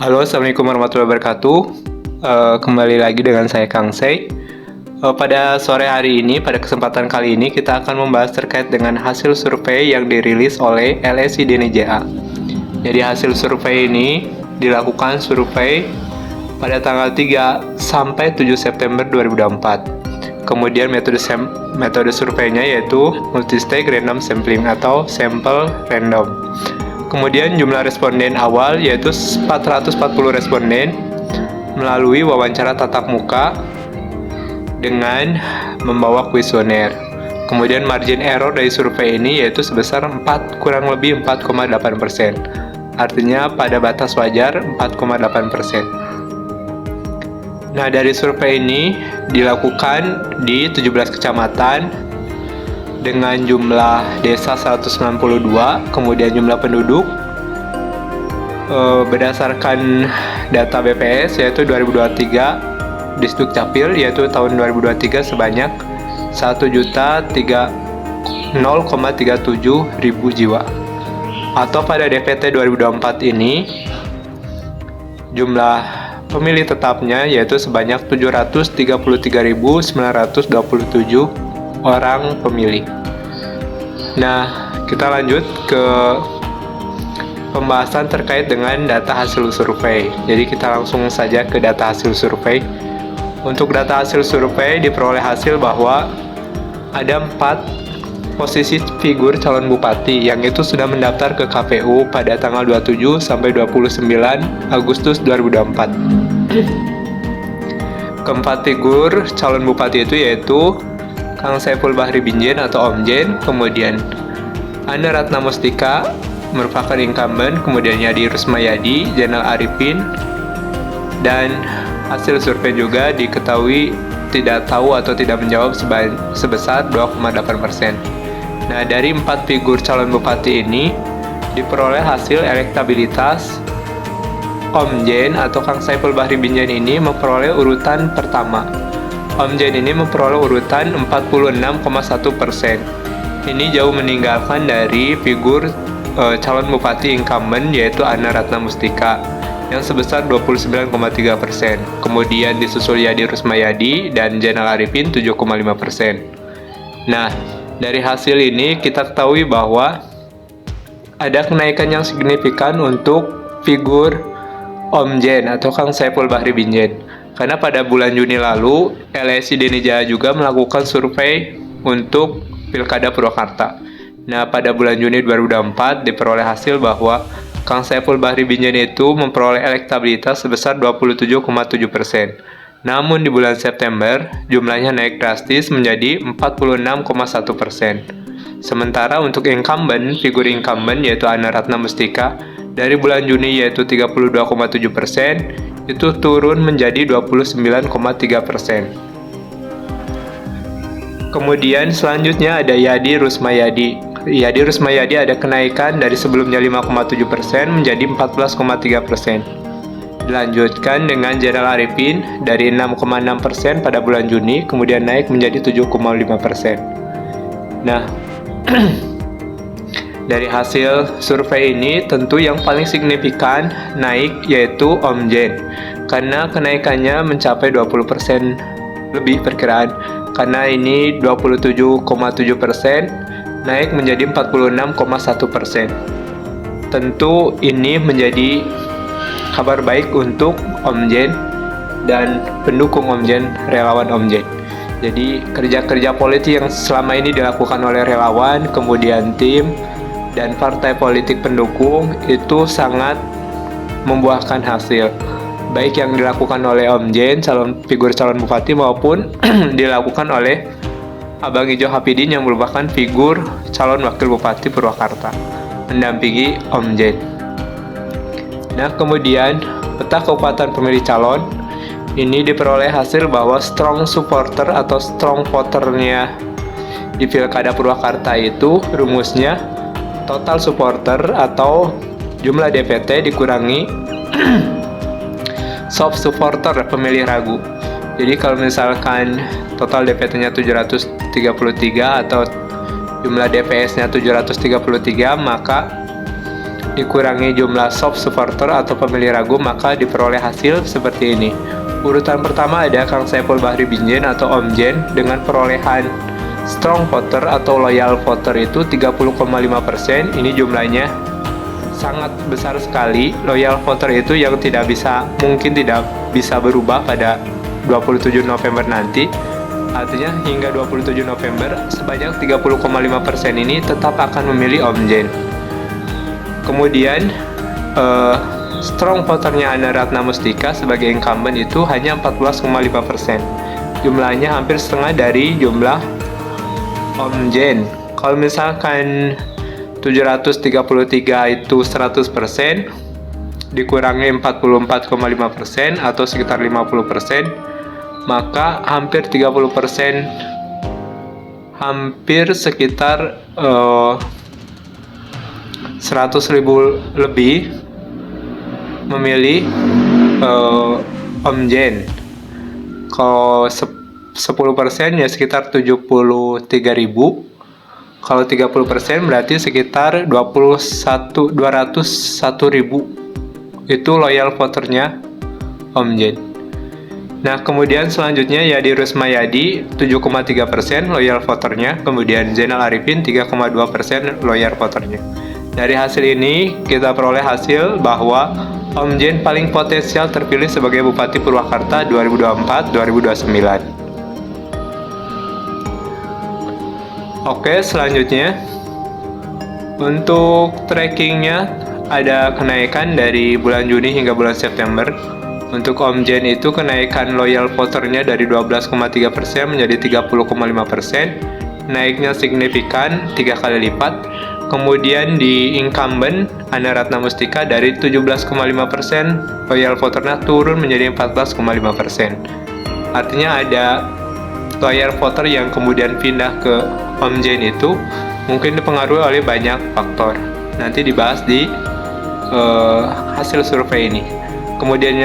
Halo, Assalamualaikum warahmatullahi wabarakatuh. Kembali lagi dengan saya Kang Sei. Pada sore hari ini, pada kesempatan kali ini, kita akan membahas terkait dengan hasil survei yang dirilis oleh LSI DNIJA. Jadi hasil survei ini dilakukan survei pada tanggal 3 sampai 7 September 2024. Kemudian metode surveinya yaitu multistage random sampling atau sampel random. Kemudian jumlah responden awal yaitu 440 responden melalui wawancara tatap muka dengan membawa kuesioner. Kemudian margin error dari survei ini yaitu sebesar kurang lebih 4,8%. Artinya pada batas wajar 4,8%. Nah, dari survei ini dilakukan di 17 kecamatan dengan jumlah desa 192, kemudian jumlah penduduk berdasarkan data BPS yaitu 2023 di Dukcapil yaitu tahun 2023 sebanyak 1.037.000 jiwa. Atau pada DPT 2024 ini jumlah pemilih tetapnya yaitu sebanyak 733.927 orang pemilih. Nah, kita lanjut ke pembahasan terkait dengan data hasil survei. Jadi kita langsung saja ke data hasil survei. Untuk data hasil survei diperoleh hasil bahwa ada 4 posisi figur calon bupati yang itu sudah mendaftar ke KPU pada tanggal 27 sampai 29 Agustus 2024. Keempat figur calon bupati itu yaitu Kang Saiful Bahri Binjen atau Omjen, kemudian Anna Ratna Mustika merupakan incumbent, kemudian Yadi Rusmayadi, Zainal Arifin, dan hasil survei juga diketahui tidak tahu atau tidak menjawab sebesar 2,8%. Nah, dari 4 figur calon bupati ini diperoleh hasil elektabilitas Omjen atau Kang Saiful Bahri Binjen ini memperoleh urutan pertama. Omjen ini memperoleh urutan 46,1%. Ini jauh meninggalkan dari figur calon bupati incumbent yaitu Anna Ratna Mustika yang sebesar 29,3%. Kemudian disusul Yadi Rusmayadi dan Zainal Arifin 7,5%. Nah, dari hasil ini kita ketahui bahwa ada kenaikan yang signifikan untuk figur Omjen atau Kang Saiful Bahri Binjen. Karena pada bulan Juni lalu, LSI DNIJA juga melakukan survei untuk Pilkada Purwakarta. Nah, pada bulan Juni 2024 diperoleh hasil bahwa Kang Saiful Bahri Binjen itu memperoleh elektabilitas sebesar 27,7%. Namun di bulan September, jumlahnya naik drastis menjadi 46,1%. Sementara untuk figur incumbent yaitu Anna Ratna Mustika, dari bulan Juni yaitu 32,7%, itu turun menjadi 29,3%. Kemudian selanjutnya ada Yadi Rusmayadi. Yadi Rusmayadi ada kenaikan dari sebelumnya 5,7% menjadi 14,3%. Dilanjutkan dengan Zainal Arifin dari 6,6% pada bulan Juni, kemudian naik menjadi 7,5%. Nah, dari hasil survei ini tentu yang paling signifikan naik yaitu Omjen karena kenaikannya mencapai 20% lebih perkiraan, karena ini 27,7% naik menjadi 46,1%. Tentu ini menjadi kabar baik untuk Omjen dan pendukung Omjen, relawan Omjen. Jadi kerja-kerja politik yang selama ini dilakukan oleh relawan, kemudian tim dan partai politik pendukung itu sangat membuahkan hasil, baik yang dilakukan oleh Omjen, figur calon bupati, maupun dilakukan oleh Abang Ijo Hapidin yang merupakan figur calon wakil bupati Purwakarta mendampingi Omjen. Nah, kemudian peta kekuatan pemilih calon ini diperoleh hasil bahwa strong supporter atau strong voternya di Pilkada Purwakarta itu rumusnya total supporter atau jumlah DPT dikurangi soft supporter pemilih ragu. Jadi kalau misalkan total DPT-nya 733 atau jumlah DPS-nya 733, maka dikurangi jumlah soft supporter atau pemilih ragu, maka diperoleh hasil seperti ini. Urutan pertama ada Kang Saiful Bahri Binjai atau Om Jen dengan perolehan strong voter atau loyal voter itu 30,5%. Ini jumlahnya sangat besar sekali. Loyal voter itu yang mungkin tidak bisa berubah pada 27 November nanti. Artinya hingga 27 November sebanyak 30,5% ini tetap akan memilih Om Jen. Kemudian strong voternya Ana Ratna Mustika sebagai incumbent itu hanya 14,5%. Jumlahnya hampir setengah dari jumlah Om Jen. Kalau misalkan 733 itu 100%, dikurangi 44,5% atau sekitar 50%, maka hampir 30%, hampir sekitar 100.000 lebih memilih Om Jen. Kalau 10% ya sekitar 73.000. Kalau 30% berarti sekitar 201.000 itu loyal voternya Om Jen. Nah, kemudian selanjutnya Yadi Rusmayadi 7,3% loyal voternya, kemudian Zainal Arifin 3,2% loyal voternya. Dari hasil ini kita peroleh hasil bahwa Om Jen paling potensial terpilih sebagai Bupati Purwakarta 2024-2029. Oke, selanjutnya untuk trackingnya ada kenaikan dari bulan Juni hingga bulan September. Untuk Om Jen itu kenaikan loyal voternya dari 12,3% menjadi 30,5%. Naiknya signifikan 3 kali lipat. Kemudian di incumbent Ana Ratna Mustika dari 17,5% loyal voternya turun menjadi 14,5%. Artinya ada loyal voter yang kemudian pindah ke Om Jen itu mungkin dipengaruhi oleh banyak faktor. Nanti dibahas di hasil survei ini. Kemudian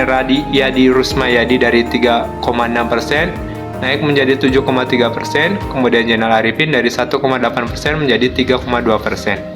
Yadi Rusmayadi dari 3,6% naik menjadi 7,3%. Kemudian Zainal Arifin dari 1,8% menjadi 3,2%.